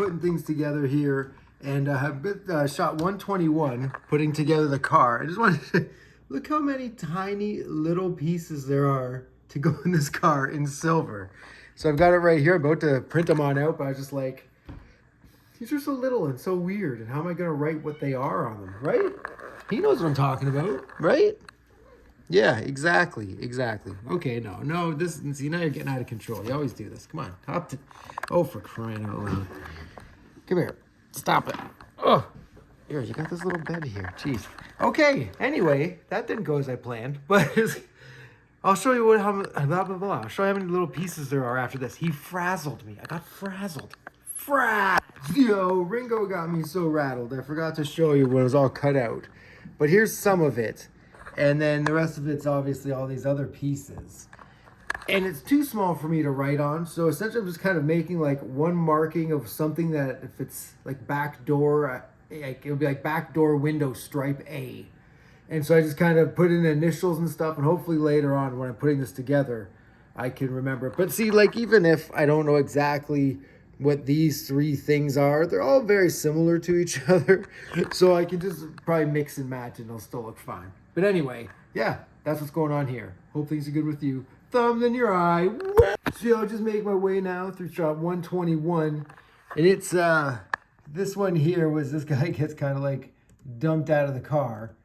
putting things together here, and I have shot 121 putting together the car. I just wanted to look how many tiny little pieces there are to go in this car in silver. So I've got it right here, about to print them on out, but I was just like, these are so little and so weird, and how am I going to write what they are on them, right? He knows what I'm talking about, right? Yeah, exactly. Okay, no, this, see, now you're getting out of control. You always do this. Come on, oh, for crying out loud. Come here, stop it. Oh, here, you got this little bed here, jeez. Okay, anyway, that didn't go as I planned, but I'll show you I'll show you how many little pieces there are after this. He frazzled me. I got frazzled. Yo, Ringo got me so rattled. I forgot to show you when it was all cut out. But here's some of it. And then the rest of it's obviously all these other pieces. And it's too small for me to write on. So essentially I'm just kind of making like one marking of something that if it's like back door, like it would be like back door window stripe A. And so I just kind of put in initials and stuff. And hopefully later on when I'm putting this together, I can remember it. But see, like even if I don't know exactly what these three things are, they're all very similar to each other. So I can just probably mix and match and it'll still look fine. But anyway, yeah, that's what's going on here. Hope things are good with you. Thumbs in your eye. So I'll just make my way now through shot 121. And it's, this one here was this guy gets kind of like dumped out of the car.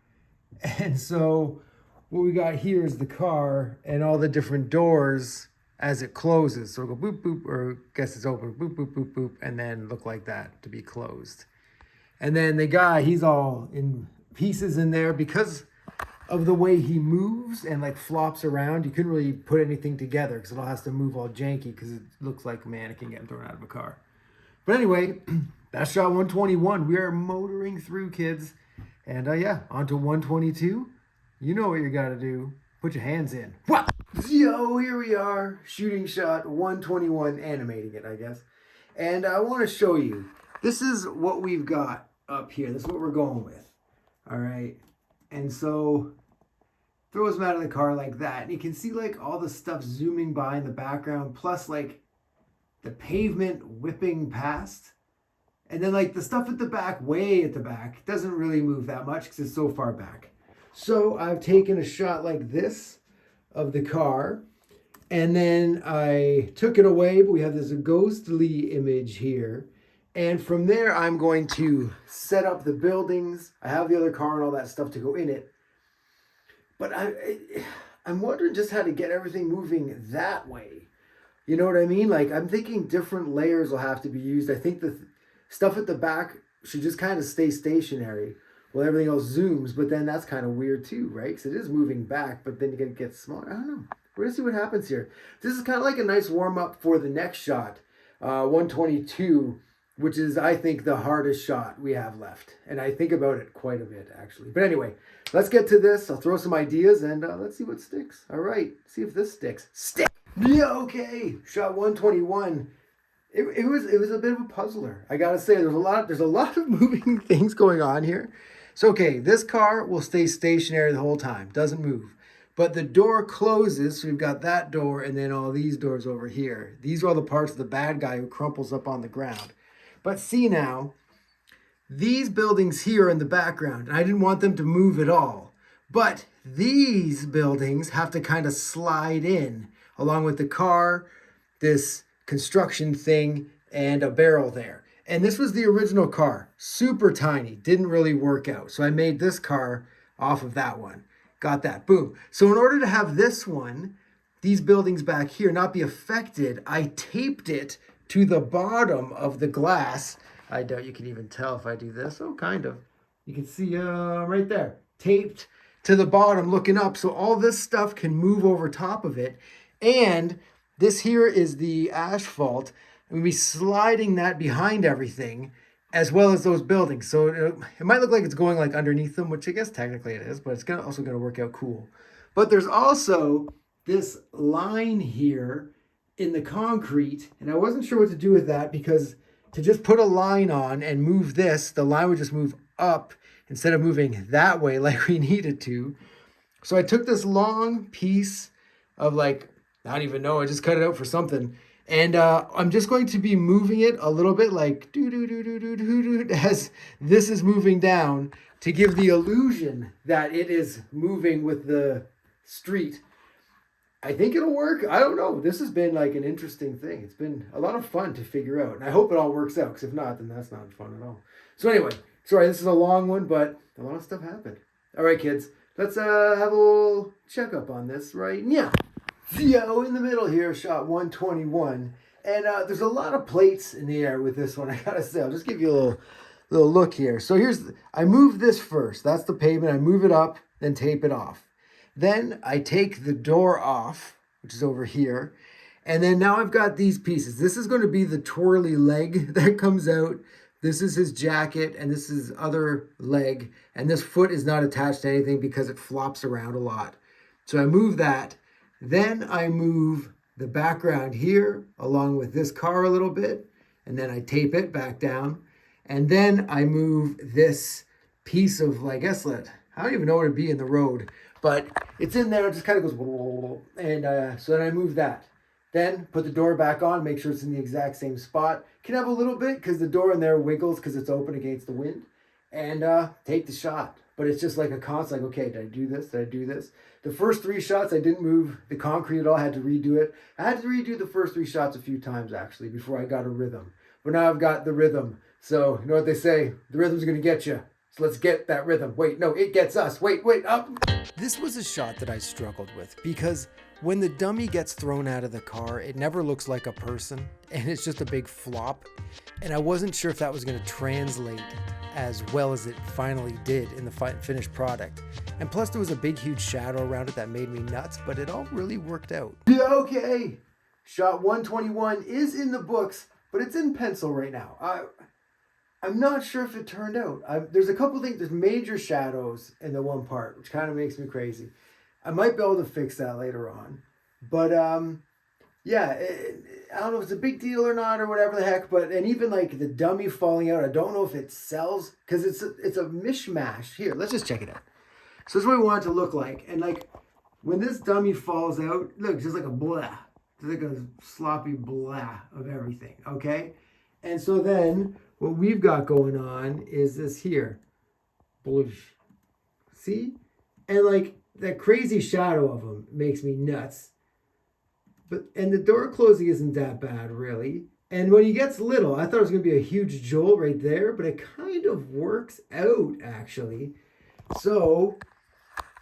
And so what we got here is the car and all the different doors as it closes. So it'll go boop, boop, or I guess it's open, boop, boop, boop, boop, and then look like that to be closed. And then the guy, he's all in pieces in there because of the way he moves and like flops around. You couldn't really put anything together because it all has to move all janky because it looks like a mannequin getting thrown out of a car. But anyway, that's shot 121. We are motoring through, kids. And yeah, on to 122. You know what you got to do. Put your hands in. What? Yo, here we are, shooting shot 121, animating it, I guess. And I want to show you, this is what we've got up here. This is what we're going with. All right. And so throws him out of the car like that. And you can see like all the stuff zooming by in the background, plus like the pavement whipping past. And then like the stuff at the back, way at the back, doesn't really move that much because it's so far back. So I've taken a shot like this of the car, and then I took it away, but we have this ghostly image here. And from there, I'm going to set up the buildings. I have the other car and all that stuff to go in it. But I'm wondering just how to get everything moving that way. You know what I mean? Like I'm thinking different layers will have to be used. I think the stuff at the back should just kind of stay stationary. Well, everything else zooms, but then that's kind of weird too, right? Because it is moving back, but then it gets smaller. I don't know. We're going to see what happens here. This is kind of like a nice warm-up for the next shot, 122, which is, I think, the hardest shot we have left. And I think about it quite a bit, actually. But anyway, let's get to this. I'll throw some ideas, and let's see what sticks. All right, see if this sticks. Stick! Yeah, okay. Shot 121. It was a bit of a puzzler. I got to say, there's a lot of moving things going on here. So, okay, this car will stay stationary the whole time, doesn't move. But the door closes, so we've got that door and then all these doors over here. These are all the parts of the bad guy who crumples up on the ground. But see now, these buildings here in the background, I didn't want them to move at all. But these buildings have to kind of slide in, along with the car, this construction thing, and a barrel there. And this was the original car, super tiny, didn't really work out. So I made this car off of that one. Got that, boom. So in order to have this one, these buildings back here not be affected, I taped it to the bottom of the glass. I doubt you can even tell if I do this. Oh, kind of. You can see right there, taped to the bottom looking up. So all this stuff can move over top of it. And this here is the asphalt. And we'll be sliding that behind everything as well as those buildings. So it might look like it's going like underneath them, which I guess technically it is, but it's also going to work out cool. But there's also this line here in the concrete, and I wasn't sure what to do with that because to just put a line on and move this, the line would just move up instead of moving that way like we needed to. So I took this long piece of like, I don't even know, I just cut it out for something. And I'm just going to be moving it a little bit like do do do do do do do as this is moving down to give the illusion that it is moving with the street. I think it'll work. I don't know. This has been like an interesting thing. It's been a lot of fun to figure out. And I hope it all works out, because if not, then that's not fun at all. So anyway, sorry, this is a long one, but a lot of stuff happened. All right, kids, let's have a little checkup on this right now. Theo in the middle here, shot 121. And there's a lot of plates in the air with this one, I gotta say. I'll just give you a little look here. So I move this first. That's the pavement. I move it up, then tape it off. Then I take the door off, which is over here. And then now I've got these pieces. This is going to be the twirly leg that comes out. This is his jacket, and this is other leg. And this foot is not attached to anything because it flops around a lot. So I move that. Then I move the background here along with this car a little bit. And then I tape it back down. And then I move this piece of, I guess, I don't even know what it'd be in the road. But it's in there, it just kind of goes, and so then I move that. Then put the door back on, make sure it's in the exact same spot. Can have a little bit because the door in there wiggles because it's open against the wind. And take the shot. But it's just like a constant, like, okay, did I do this? Did I do this? The first 3 shots, I didn't move the concrete at all. I had to redo it. I had to redo the first 3 shots a few times, actually, before I got a rhythm. But now I've got the rhythm. So, you know what they say? The rhythm's going to get you. So let's get that rhythm. Wait, no, it gets us. Wait, up. This was a shot that I struggled with because when the dummy gets thrown out of the car, it never looks like a person and it's just a big flop. And I wasn't sure if that was going to translate as well as it finally did in the finished product. And plus there was a big, huge shadow around it that made me nuts, but it all really worked out. Okay, shot 121 is in the books, but it's in pencil right now. I'm not sure if it turned out. There's a couple things. There's major shadows in the one part, which kind of makes me crazy. I might be able to fix that later on. But, yeah, I don't know if it's a big deal or not or whatever the heck. And even like the dummy falling out, I don't know if it sells because it's a mishmash. Here, let's just check it out. So this is what we want it to look like. And like when this dummy falls out, look, it's just like a blah. It's like a sloppy blah of everything, okay? And so then what we've got going on is this here. See? And like that crazy shadow of him makes me nuts. And the door closing isn't that bad, really. And when he gets little, I thought it was going to be a huge jolt right there, but it kind of works out, actually. So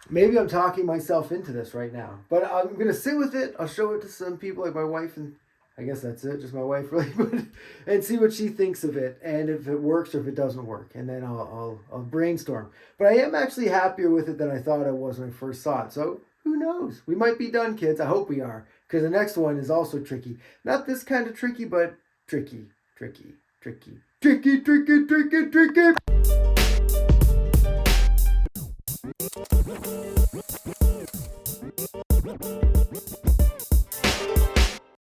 maybe I'm talking myself into this right now. But I'm going to sit with it. I'll show it to some people like my wife, and I guess that's it, just my wife really, and see what she thinks of it, and if it works or if it doesn't work, and then I'll brainstorm. But I am actually happier with it than I thought I was when I first saw it. So who knows? We might be done, kids. I hope we are, because the next one is also tricky. Not this kind of tricky, but tricky.